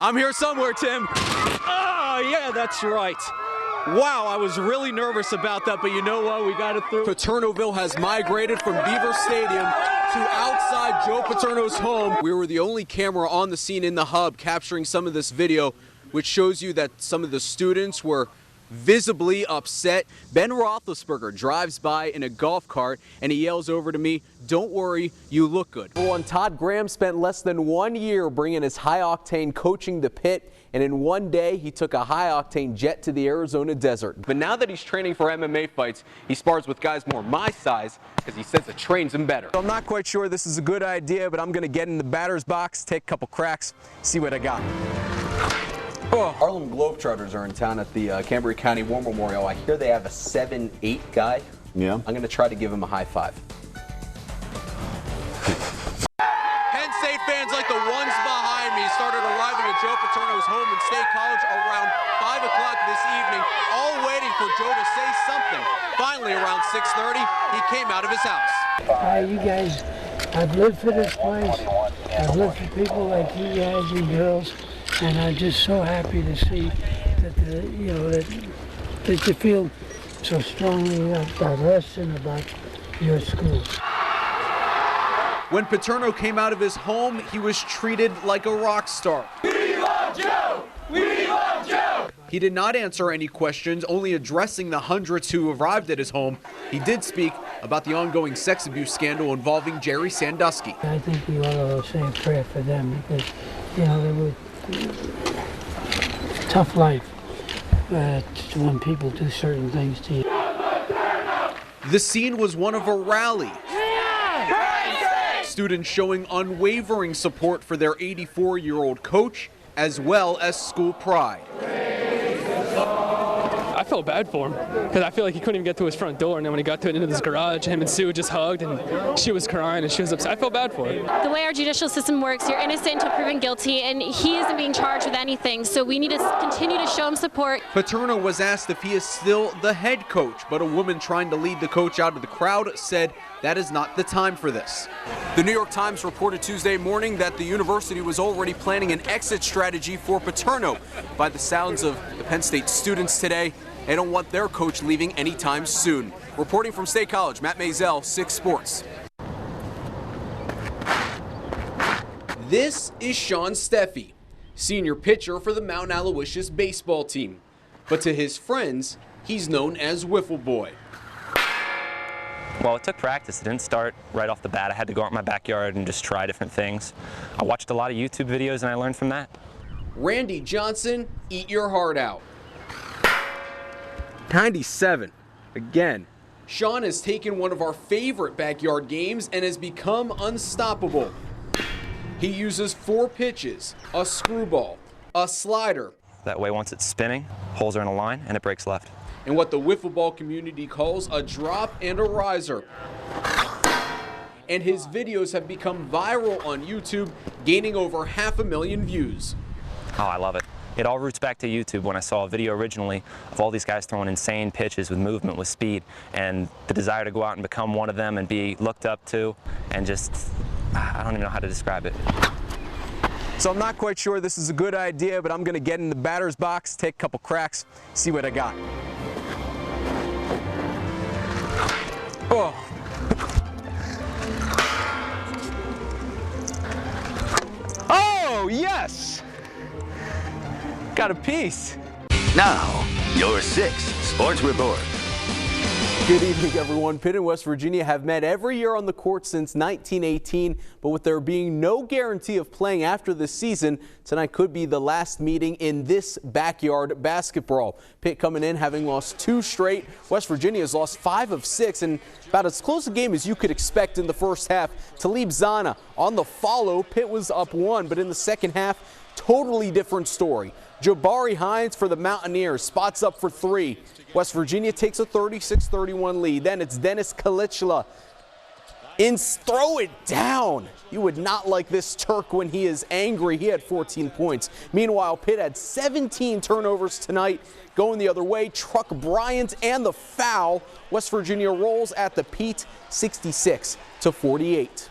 I'm here somewhere, Tim. Oh, yeah, that's right. Wow, I was really nervous about that, but you know what? We got it through. Paternoville has migrated from Beaver Stadium to outside Joe Paterno's home. We were the only camera on the scene in the hub capturing some of this video, which shows you that some of the students were visibly upset. Ben Roethlisberger drives by in a golf cart and he yells over to me, "Don't worry, you look good." One, Todd Graham spent less than 1 year bringing his high-octane coaching to Pitt, and in one day he took a high-octane jet to the Arizona desert. But now that he's training for MMA fights, he spars with guys more my size because he says it trains him better. I'm not quite sure this is a good idea, but I'm going to get in the batter's box, take a couple cracks, see what I got. Oh. Harlem Globetrotters are in town at the Cambria County War Memorial. I hear they have a 7'8" guy. Yeah. I'm going to try to give him a high five. Penn State fans like the ones behind me started arriving at Joe Paterno's home in State College around 5 o'clock this evening, all waiting for Joe to say something. Finally, around 6:30, he came out of his house. Hi, you guys. I've lived for this place. I've lived for people like you guys and girls. And I'm just so happy to see that, that you feel so strongly about us and about your school. When Paterno came out of his home, he was treated like a rock star. We love Joe! We love Joe! He did not answer any questions, only addressing the hundreds who arrived at his home. He did speak about the ongoing sex abuse scandal involving Jerry Sandusky. I think we ought to say a prayer for them because, they were tough life when people do certain things to you. The scene was one of a rally. Yeah! Students showing unwavering support for their 84-year-old coach, as well as school pride. I felt bad for him because I feel like he couldn't even get to his front door, and then when he got to it into this garage, him and Sue just hugged, and she was crying and she was upset. I felt bad for her. The way our judicial system works, you're innocent until proven guilty, and he isn't being charged with anything, so we need to continue to show him support. Paterno was asked if he is still the head coach, but a woman trying to lead the coach out of the crowd said that is not the time for this. The New York Times reported Tuesday morning that the university was already planning an exit strategy for Paterno. By the sounds of the Penn State students today, they don't want their coach leaving anytime soon. Reporting from State College, Matt Maisel, 6 Sports. This is Sean Steffi, senior pitcher for the Mount Aloysius baseball team. But to his friends, he's known as Wiffle Boy. Well, it took practice. It didn't start right off the bat. I had to go out in my backyard and just try different things. I watched a lot of YouTube videos and I learned from that. Randy Johnson, eat your heart out. 97. Again. Sean has taken one of our favorite backyard games and has become unstoppable. He uses 4 pitches, a screwball, a slider. That way, once it's spinning, holes are in a line and it breaks left. And what the wiffle ball community calls a drop and a riser. And his videos have become viral on YouTube, gaining over 500,000 views. Oh, I love it. It all roots back to YouTube when I saw a video originally of all these guys throwing insane pitches with movement, with speed, and the desire to go out and become one of them and be looked up to, and just, I don't even know how to describe it. So I'm not quite sure this is a good idea, but I'm going to get in the batter's box, take a couple cracks, see what I got. Oh. Oh, yes! Got a piece. Now, your 6 Sports Report. Good evening, everyone. Pitt and West Virginia have met every year on the court since 1918, but with there being no guarantee of playing after this season, tonight could be the last meeting in this backyard basketball. Pitt coming in having lost 2 straight. West Virginia has lost 5 of 6, and about as close a game as you could expect in the first half. Talib Zana on the follow. Pitt was up 1, but in the second half, totally different story. Jabari Hines for the Mountaineers spots up for 3. West Virginia takes a 36-31 lead. Then it's Dennis Kalichla. Throw it down. You would not like this Turk when he is angry. He had 14 points. Meanwhile, Pitt had 17 turnovers tonight. Going the other way, Truck Bryant and the foul. West Virginia rolls at the Pete 66-48.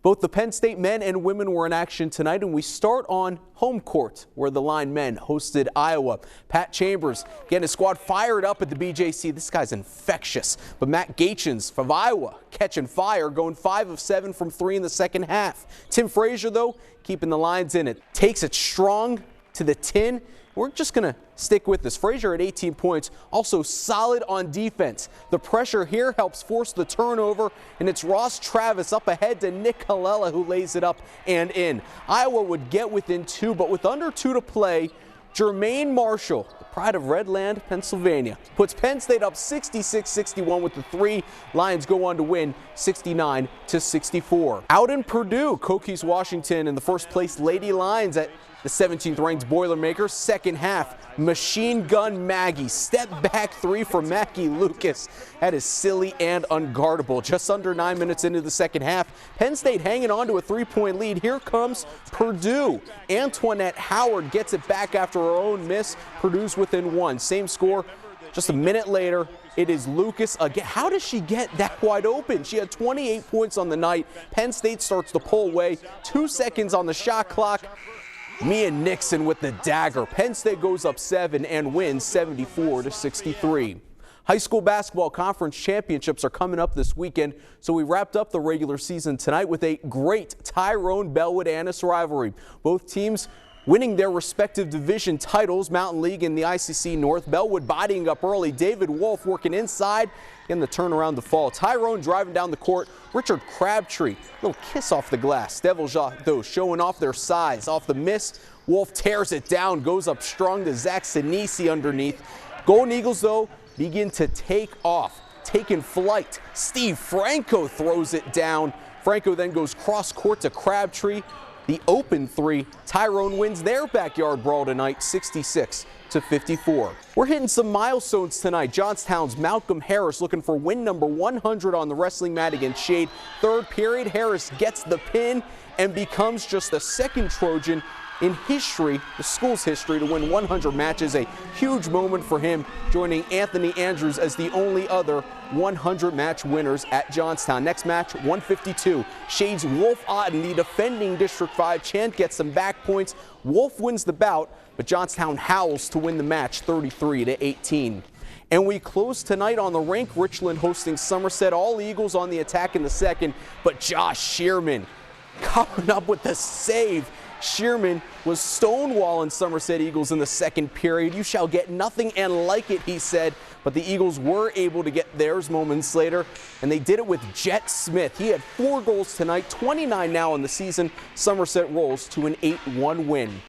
Both the Penn State men and women were in action tonight, and we start on home court where the Line men hosted Iowa. Pat Chambers getting his squad fired up at the BJC. This guy's infectious. But Matt Gachins from Iowa catching fire, going 5 of 7 from 3 in the second half. Tim Frazier, though, keeping the Lions in it. Takes it strong to the tin. We're just going to stick with this. Frazier at 18 points, also solid on defense. The pressure here helps force the turnover, and it's Ross Travis up ahead to Nick Colella, who lays it up and in. Iowa would get within 2, but with under 2 to play, Jermaine Marshall, the pride of Redland, Pennsylvania, puts Penn State up 66-61 with the 3. Lions go on to win 69-64. Out in Purdue, Coquise, Washington, and the first place Lady Lions at the 17th ranked Boilermakers. Second half, Machine Gun Maggie. Step back 3 for Maggie Lucas. That is silly and unguardable. Just under 9 minutes into the second half, Penn State hanging on to a 3-point lead. Here comes Purdue. Antoinette Howard gets it back after her own miss. Purdue's within 1. Same score. Just a minute later, it is Lucas again. How does she get that wide open? She had 28 points on the night. Penn State starts to pull away. 2 seconds on the shot clock. Mia Nixon with the dagger. Penn State goes up 7 and wins 74-63. High school basketball conference championships are coming up this weekend, so we wrapped up the regular season tonight with a great Tyrone-Bellwood-Annis rivalry. Both teams winning their respective division titles, Mountain League and the ICC North. Bellwood bodying up early. David Wolf working inside in the turnaround to fall. Tyrone driving down the court. Richard Crabtree, little kiss off the glass. Devils, though, showing off their size. Off the miss, Wolf tears it down, goes up strong to Zach Sinisi underneath. Golden Eagles, though, begin to take off, taking flight. Steve Franco throws it down. Franco then goes cross court to Crabtree. The open 3. Tyrone wins their backyard brawl tonight, 66-54. We're hitting some milestones tonight. Johnstown's Malcolm Harris looking for win number 100 on the wrestling mat against Shade. Third period, Harris gets the pin and becomes just the second Trojan in history, the school's history, to win 100 matches. A huge moment for him, joining Anthony Andrews as the only other 100 match winners at Johnstown. Next match, 152. Shade's Wolf Otten, the defending District 5 champ, gets some back points. Wolf wins the bout, but Johnstown howls to win the match 33-18. And we close tonight on the rink. Richland hosting Somerset. All Eagles on the attack in the second, but Josh Shearman coming up with the save. Shearman was stonewalling Somerset Eagles in the second period. You shall get nothing and like it, he said. But the Eagles were able to get theirs moments later, and they did it with Jet Smith. He had 4 goals tonight, 29 now in the season. Somerset rolls to an 8-1 win.